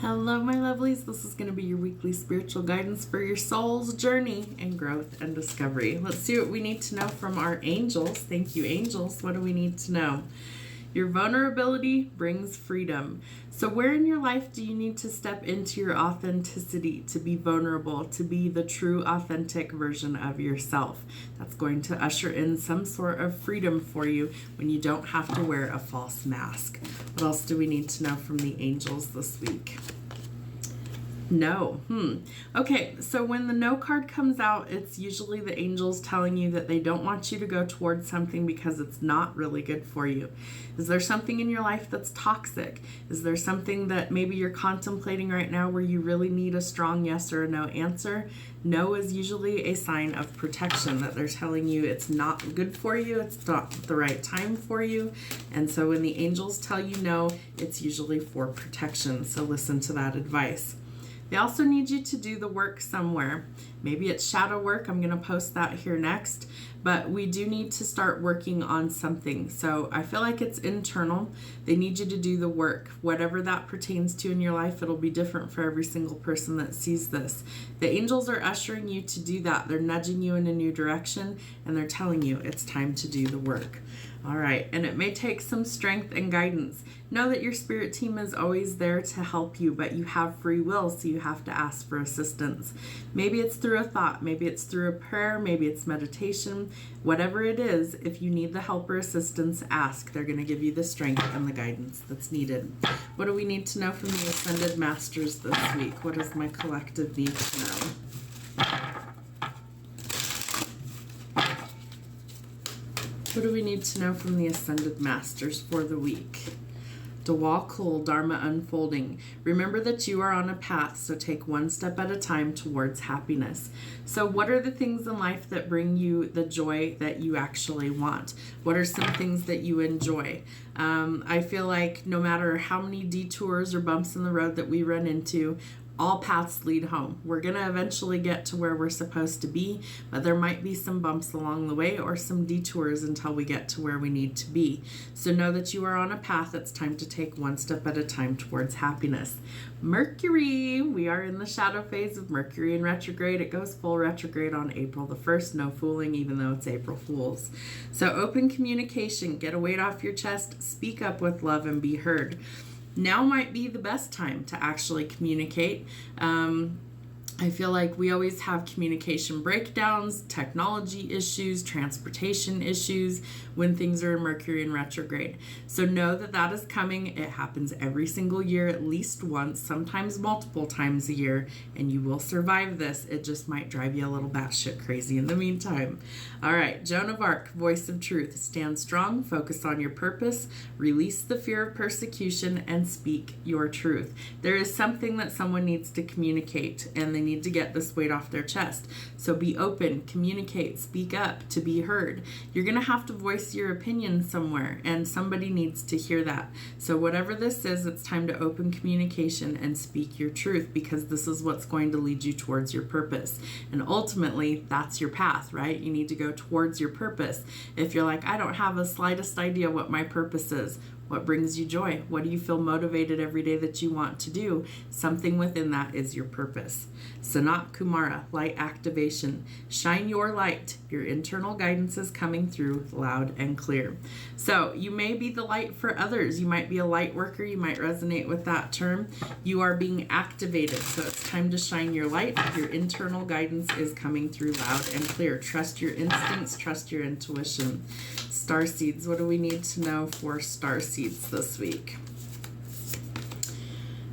Hello, my lovelies. This is going to be your weekly spiritual guidance for your soul's journey and growth and discovery. Let's see what we need to know from our angels. Thank you, angels. What do we need to know? Your vulnerability brings freedom. So where in your life do you need to step into your authenticity, to be vulnerable, to be the true authentic version of yourself? That's going to usher in some sort of freedom for you when you don't have to wear a false mask. What else do we need to know from the angels this week? No. Okay, so when the no card comes out, it's usually the angels telling you that they don't want you to go towards something because it's not really good for you. Is there something in your life that's toxic? Is there something that maybe you're contemplating right now where you really need a strong yes or a no answer? No is usually a sign of protection, that they're telling you it's not good for you, it's not the right time for you. And so when the angels tell you no, it's usually for protection. So listen to that advice. They also need you to do the work somewhere. Maybe it's shadow work. I'm going to post that here next. But we do need to start working on something. So I feel like it's internal. They need you to do the work. Whatever that pertains to in your life, it'll be different for every single person that sees this. The angels are ushering you to do that. They're nudging you in a new direction, and they're telling you it's time to do the work. All right, and it may take some strength and guidance. Know that your spirit team is always there to help you, but you have free will, so you have to ask for assistance. Maybe it's through a thought, maybe it's through a prayer, maybe it's meditation. Whatever it is, if you need the help or assistance, ask. They're going to give you the strength and the guidance that's needed. What do we need to know from the Ascended Masters this week? What does my collective need to know? What do we need to know from the Ascended Masters for the week? Dawal Dharma unfolding. Remember that you are on a path, so take one step at a time towards happiness. So what are the things in life that bring you the joy that you actually want? What are some things that you enjoy? I feel like no matter how many detours or bumps in the road that we run into, all paths lead home. We're going to eventually get to where we're supposed to be, but there might be some bumps along the way or some detours until we get to where we need to be. So know that you are on a path. It's time to take one step at a time towards happiness. Mercury, we are in the shadow phase of Mercury in retrograde. It goes full retrograde on April the 1st. No fooling, even though it's April Fool's. So open communication, get a weight off your chest, speak up with love and be heard. Now might be the best time to actually communicate. I feel like we always have communication breakdowns, technology issues, transportation issues when things are in Mercury in retrograde. So know that that is coming. It happens every single year, at least once, sometimes multiple times a year, and you will survive this. It just might drive you a little batshit crazy in the meantime. All right, Joan of Arc, voice of truth. Stand strong, focus on your purpose, release the fear of persecution, and speak your truth. There is something that someone needs to communicate, and they need to get this weight off their chest. So be open, communicate, speak up to be heard. You're going to have to voice your opinion somewhere, and somebody needs to hear that. So whatever this is, it's time to open communication and speak your truth, because this is what's going to lead you towards your purpose. And ultimately, that's your path, right? You need to go towards your purpose. If you're like, I don't have the slightest idea what my purpose is, what brings you joy? What do you feel motivated every day that you want to do? Something within that is your purpose. Sanat Kumara, light activation. Shine your light. Your internal guidance is coming through loud and clear. So you may be the light for others. You might be a light worker. You might resonate with that term. You are being activated. So it's time to shine your light. Your internal guidance is coming through loud and clear. Trust your instincts. Trust your intuition. Starseeds, what do we need to know for starseeds this week?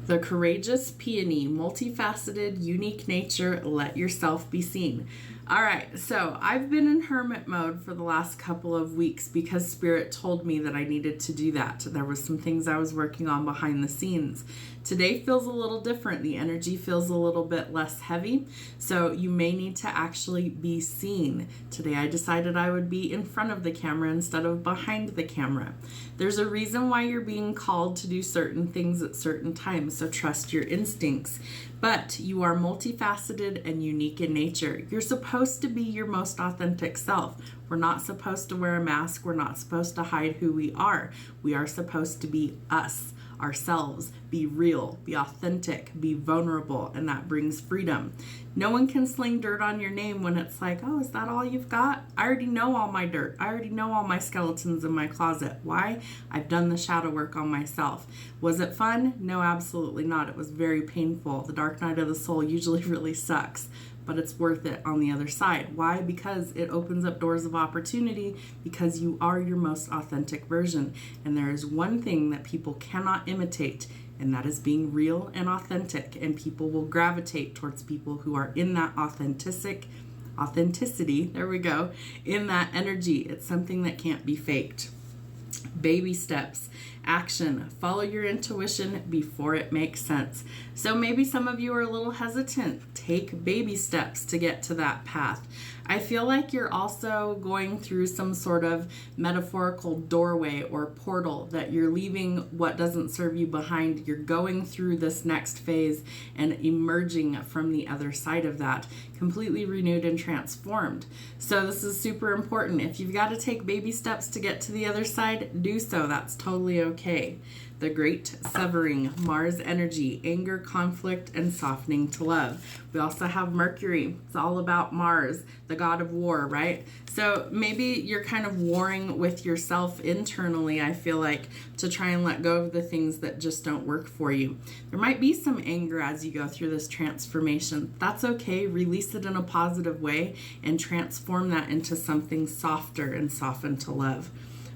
The courageous peony, multifaceted, unique nature, let yourself be seen. All right, so I've been in hermit mode for the last couple of weeks because Spirit told me that I needed to do that. There was some things I was working on behind the scenes. Today feels a little different. The energy feels a little bit less heavy, so you may need to actually be seen. Today I decided I would be in front of the camera instead of behind the camera. There's a reason why you're being called to do certain things at certain times, so trust your instincts. But you are multifaceted and unique in nature. You're supposed to be your most authentic self. We're not supposed to wear a mask. We're not supposed to hide who we are. We are supposed to be us. ourselves, be real, be authentic, be vulnerable, and that brings freedom. No one can sling dirt on your name when it's like, oh, is that all you've got? I already know all my dirt. I already know all my skeletons in my closet. Why? I've done the shadow work on myself. Was it fun? No, absolutely not. It was very painful. The dark night of the soul usually really sucks, but it's worth it on the other side. Why? Because it opens up doors of opportunity, because you are your most authentic version. And there is one thing that people cannot imitate, and that is being real and authentic. And people will gravitate towards people who are in that authenticity, there we go, in that energy. It's something that can't be faked. Baby steps, action, follow your intuition before it makes sense. So maybe some of you are a little hesitant. Take baby steps to get to that path. I feel like you're also going through some sort of metaphorical doorway or portal, that you're leaving what doesn't serve you behind. You're going through this next phase and emerging from the other side of that, completely renewed and transformed. So this is super important. If you've got to take baby steps to get to the other side, do so. That's totally okay. The great severing, Mars energy, anger, conflict, and softening to love. We also have Mercury. It's all about Mars, the god of war, right? So maybe you're kind of warring with yourself internally, I feel like, to try and let go of the things that just don't work for you. There might be some anger as you go through this transformation. That's okay. Release it in a positive way and transform that into something softer and softened to love.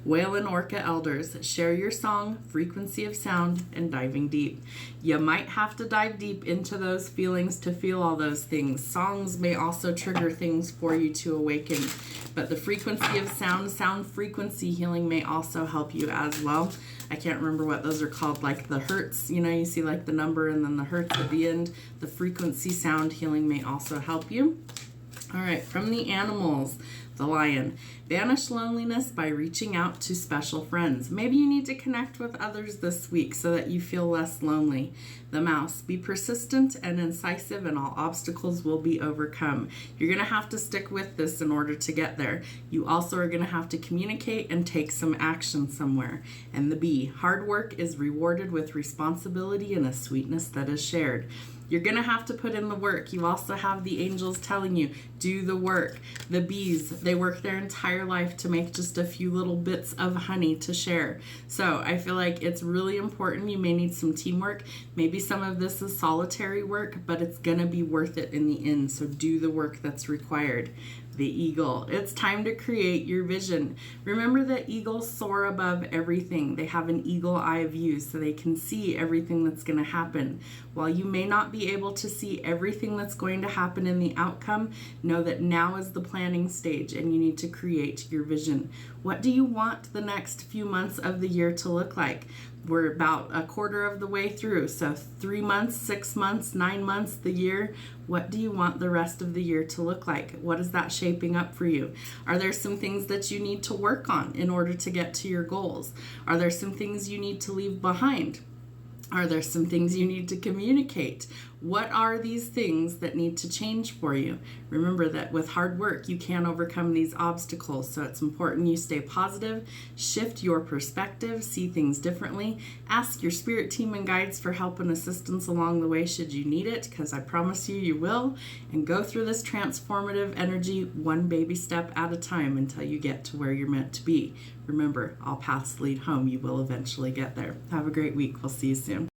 Whale and Orca elders, share your song, frequency of sound, and diving deep. You might have to dive deep into those feelings to feel all those things. Songs may also trigger things for you to awaken, but the frequency of sound frequency healing may also help you as well. I can't remember what those are called, like the hertz, you see like the number and then the hertz at the end. The frequency sound healing may also help you. All right, from the animals, the lion. Banish loneliness by reaching out to special friends. Maybe you need to connect with others this week so that you feel less lonely. The mouse. Be persistent and incisive, and all obstacles will be overcome. You're going to have to stick with this in order to get there. You also are going to have to communicate and take some action somewhere. And the bee. Hard work is rewarded with responsibility and a sweetness that is shared. You're going to have to put in the work. You also have the angels telling you, do the work. The bees, they work their entire life to make just a few little bits of honey to share. So I feel like it's really important. You may need some teamwork. Maybe some of this is solitary work, but it's going to be worth it in the end. So do the work that's required. The eagle. It's time to create your vision. Remember that eagles soar above everything. They have an eagle eye view so they can see everything that's going to happen. While you may not be able to see everything that's going to happen in the outcome, know that now is the planning stage and you need to create your vision. What do you want the next few months of the year to look like? We're about a quarter of the way through. So 3 months, 6 months, 9 months, the year. What do you want the rest of the year to look like? What is that shaping up for you? Are there some things that you need to work on in order to get to your goals? Are there some things you need to leave behind? Are there some things you need to communicate? What are these things that need to change for you? Remember that with hard work, you can overcome these obstacles. So it's important you stay positive, shift your perspective, see things differently, ask your spirit team and guides for help and assistance along the way should you need it, because I promise you, you will, and go through this transformative energy one baby step at a time until you get to where you're meant to be. Remember, all paths lead home. You will eventually get there. Have a great week. We'll see you soon.